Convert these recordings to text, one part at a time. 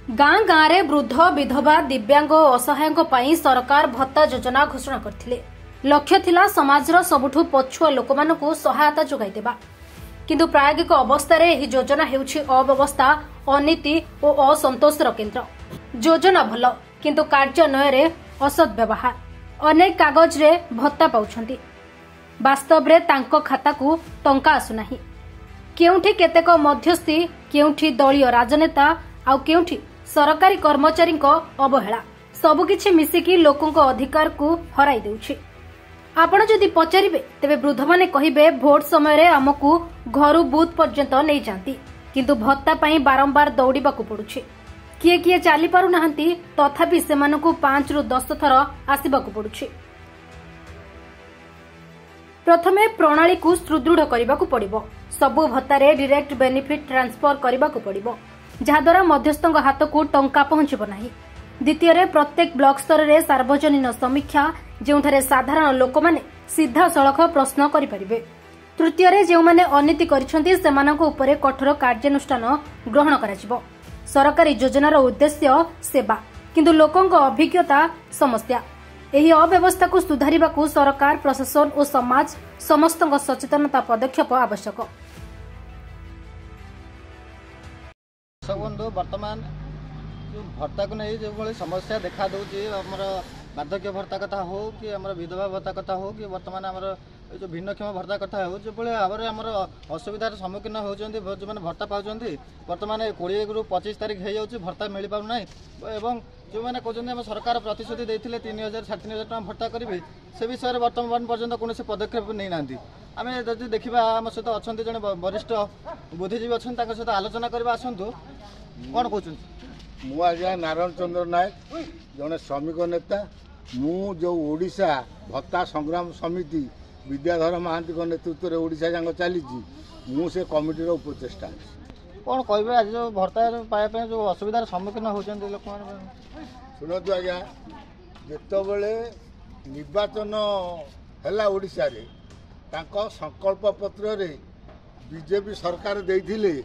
गाँ गाँव में वृद्ध विधवा दिव्यांग और असहायों सरकार भत्ता योजना घोषणा करथिले। लक्ष्य थिला समाजर सबुठु पछुआ लोक मानकु सहायता जोगाई देबा। किंतु प्रायोगिक अवस्था रे एही योजना हेउछि अव्यवस्था, अनीति और असंतोषर केन्द्र। योजना भल किंतु कार्यान्वय रे असद व्यवहार। अनेक कागज रे भत्ता पाउछंती, वास्तव रे तांको खाता को टंका आसुनाही। केउठी केतेक मध्यस्थी, केउठी दलीय राजनेता आउ केउठी सरकारी कर्मचारी अवहेला, सबुकिछि मिसिकी लोकंको अधिकार को हराई देउछि। आपण जदि पचारिबे तेबे वृद्ध माने कहिबे भोट समय रे हमकु घरु बूथ पर्यंत नै जांती, किंतु भत्ता पई बारंबार दौड़ीबाकू पडुछि। किए किए चाली पारु नाहंती, तथापि सेमानकु 5 रु 10 थर आसीबाकू पडुछि। प्रथमे प्रणाली को सुदृढ़ करबाकू पड़िबो। सबु भत्तारे डायरेक्ट बेनिफिट ट्रांसफर करबाकू पड़िबो, जहाद्वारा मध्यस्थक हाथ को टंका पहुंचब नाही। द्वितीय प्रत्येक ब्लॉक स्तर में सार्वजनीन समीक्षा, जोठारे साधारण लोक माने सीधा सड़क प्रश्न करिपारिबे। तृतीय जो माने अनीति करिसेंती सेमानक उपरे कठोर कार्यानुष्ठान ग्रहण कराजिबो। सरकारी योजनार उद्देश्य सेवा, किंतु लोकंक अभिज्ञता समस्या। एही अव्यवस्था को सुधारिबाकू सरकार, प्रशासन और समाज समस्तक सचेतनता पदक्षेप आवश्यक। बंधु वर्तमान जो भत्ता को नहीं जो भाई समस्या देखा दूसरी आमर बार्धक्य भत्ता कथा हो कि आमर विधवा भत्ता कथा हो कि वर्तमान आमर जो भिन्नक्षम भत्ता कथा हो, जो भाव में आमर असुविधार सम्मुखीन होती जो मैंने भत्ता पाँच बर्तमान 20 रु 25 तारीख हो जाऊँगी भत्ता मिल पाना एवं जो मैंने कहते आम सरकार प्रतिश्रुति देते 3000 3500 टका भत्ता करेंगे से विषय में बर्तमान पर्यटन कौन पदक्षेप नहीं ना। आम जब देखा आम सहित अच्छा जन वरिष्ठ बुद्धिजीवी अच्छा सहित आलोचना करवा आसतु कौन कहते मु आज्ञा नारायण चंद्र नायक जड़े श्रमिक नेता। मु जो ओडिशा भत्ता संग्राम समिति विद्याधर महांती नेतृत्व में ओडिशा जाक चली से कमिटीर उपचेष्टा। कौन कहे आज जो भत्ता पाइबा जो असुविधार सम्मुखीन होती लोक शुणु आज्ञा, जितेबले निर्वाचन है ओडिशा रे तांको संकल्प पत्र रे बीजेपी सरकार देइथिले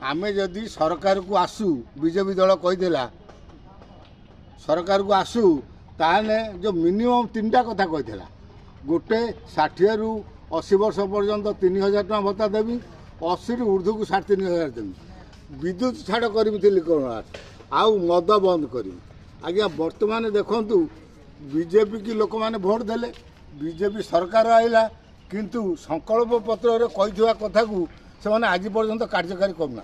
आमे जदि सरकार को आसू, बीजेपी दल कहीदेला सरकार को आसू ताने जो मिनिमम 3टा कथा कहीदेला। गोटे 60 रु 80 वर्ष पर्यंत 3000 टका भत्ता देवी, 80 रु ऊर्ध्व को 3500 देवी, विद्युत छाड़ करी कौन आउ मद बंद करी। आज्ञा वर्तमान देखंतु बीजेपी की लोक माने भोट देले, बीजेपी सरकार आइला, किंतु संकल्प पत्र रे कहिथवा कथा को से आज पर्यंत कार्यकारी करना।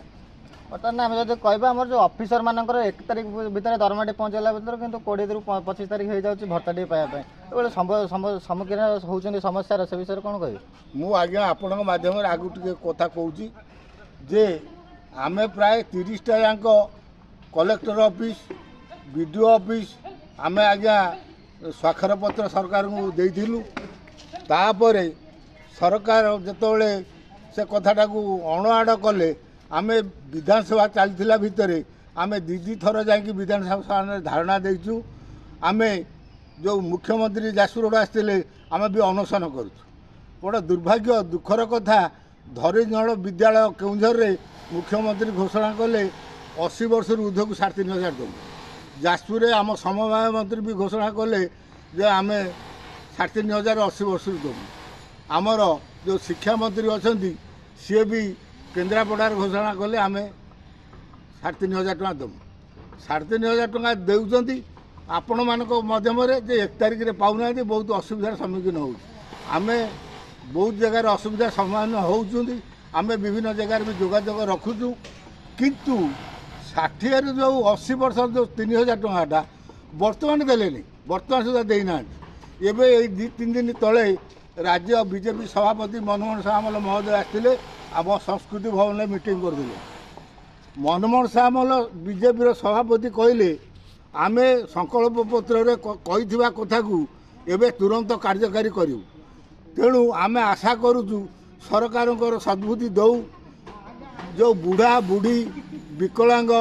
बर्तमान आम जब कह जो अफिसर मानकर 1 तारीख भितर दरमाटी पहुँचला भर कि 20 रु 25 तारीख हो जाऊँगी भत्ताटी पाइबा सम्मुखीन होती समस्या से विषय कौन कह मु आज्ञा आपण माध्यम आगु टे कथा कहूँ जे आमे प्राय 30टा जाक कलेक्टर ऑफिस बीडीओ ऑफिस आमे आज्ञा स्वाक्षर पत्र सरकार को देइथिलु। तापरे सरकार जतबले से कथाटा को अणआड़ कले आमे विधानसभा चलता भितर आमे दीदी थर जाकि विधानसभा धारणा देचु। आमे जो मुख्यमंत्री जाजपुर आसते आमे भी अनशन करुँ। बड़ा दुर्भाग्य दुखर कथा धरीजड़ विद्यालय केउझर रे मुख्यमंत्री घोषणा कले 80 वर्ष ऊर्ध्व को 3500 देव। जाजपुर आम समवाय मंत्री भी घोषणा कले जे आमे 3500 80 वर्ष देव। आमर जो शिक्षा मंत्री अच्छा सी भी केन्द्रापड़ार घोषणा कले आमे 3500 टका देव। 3500 टका देउछंती आपण मानक माध्यम जे 1 तारीख रे पाउना बहुत असुविधार सम्मुखीन हो। आमे बहुत जगार असुविधार सम्मुखीन होउछंती। आमे विभिन्न जगार भी जोगाजोग रखुचु, किंतु 60 रु जो 80 वर्ष जो 3000 टकाटा बर्तमान देलेनी, बर्तमान सुधा देना। एवं 2-3 दिन तले राज्य बीजेपी सभापति मनमोहन सामल महोदय आसते आम संस्कृति भवन में मीटिंग करते। मनमोहन सामल बीजेपी सभापति कहले आमे संकल्प पत्र कही कथा को एवं तुरंत कार्यकारी करूँ। तेणु आमे आशा करुचु सरकार सद्बुद्धि दौ। जो बुढ़ा बुढ़ी विकलांग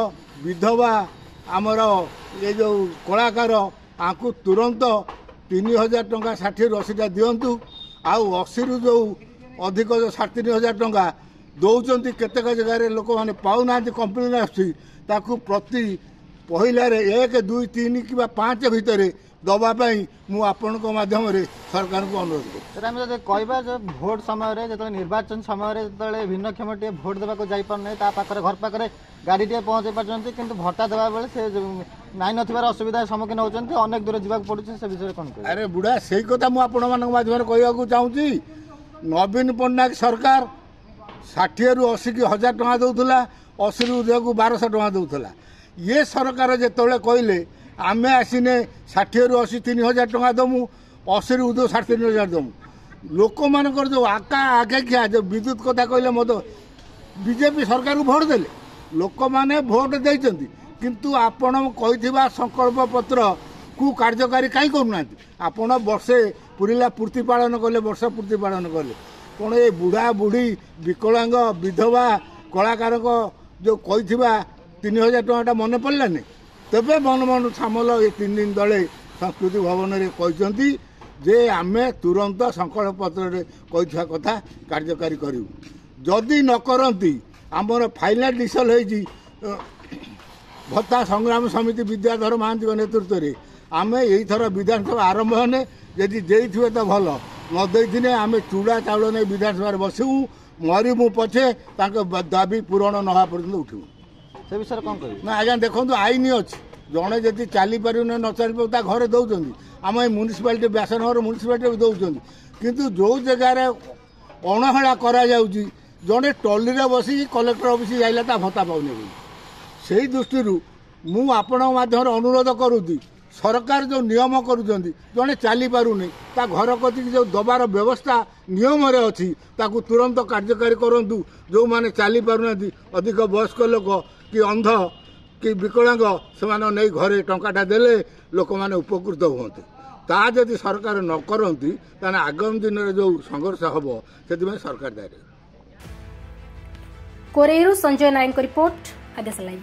विधवा आमर ये जो कलाकार आपको तुरंत 3000 टका 60 रु 80 दिंतु। आउ 80 रु जो अधिक 3500 टका दौरान केतेक जगह लोक मैंने पाऊना कंप्लेन आसुची प्रति पहिलारे 1 2 3 कि 5 भितर दवाई मु आपण माध्यम सरकार को अनुरोध कर आम जो कहवा जो भोट समय जो निर्वाचन समय जो भिन्नक्षम टे भोट देवाक जापारे घर पाखे गाड़ी टे पहुँचे पार्टी कि भत्ता देवा बेले से नाई नथिबार असुविधा सम्मुखीन होती अनेक दूर जावाक पड़ुछि से विषय कौन कह अरे बुढ़ा से कथा मुझे माध्यम कहूँ चाहूँगी नवीन पट्टनायक सरकार 60 ରୁ 80 की 1000 टଙ୍କା दौला 80 ରୁ 1200 टଙ୍କା दौला ये सरकार जिते कहले आम आसीने 60 ରୁ 80 3000 टଙ୍କା दमु 80 ରୁ 35,000 दमु लोक मानकर जो आकांक्षा जो विद्युत कथा कहले मत बीजेपी सरकार को भोट देले लोक माने भोट देइचंती किंतु आपण कहिथिबा संकल्प पत्र को कार्यकारी कहीं करूना आपण वर्षे पुरीला पूर्ति पालन कले वर्ष पूर्ति पालन कले कौन ये बुढ़ा बुढ़ी विकलांग विधवा कलाकार को जो कहिथिबा 3000 टଙ୍କା मन पड़लानी तेबे मन सामल ये 3 दिन तले संस्कृति भवन में कहते जे आमे तुरंत संकल्प पत्र कहिथिबा कथा कार्यकारी करू जदि न करती आमर फाइनाल डिसिजन होईची भत्ता संग्राम समिति विद्याधर महांती नेतृत्व में आम यही विधानसभा आरंभ होने यदि देइथिबे तो भल न देइथिने आमे चूड़ा चाउल नहीं विधानसभा बसू मरीमु पछे दाबी पूरण नवा पर्यंत उठू से विषय कौन कह ना आज्ञा देखो आईन अच्छी जड़े जदि चली पार न चली पार घरे दौरान आम ये म्यूनिसिपालिटी व्यासनगर म्यूनिसिपालिटी दौरान किंतु जो जगार अणहेला करा जड़े टली बसिक कलेक्टर ऑफिस जाइला भत्ता पाउने से दृष्टि मु आपण माध्यम अनुरोध करुँगी सरकार जो नियम करुँच जड़े चली पारुनी ता घर कति जो दबार व्यवस्था नियम अच्छी ताकू तुरंत कार्यकारी करूँ जो मैंने चली पारना अधिक वयस्क लोक कि अंध कि विकलांग से नहीं घरे टंकाटा देले लोक मैंने उपकृत हुए ता जदि सरकार न करती ताने आगामी दिन में जो संघर्ष हम से सरकार दायी। कोरेरू संजय नायक रिपोर्ट आदेश लाइव।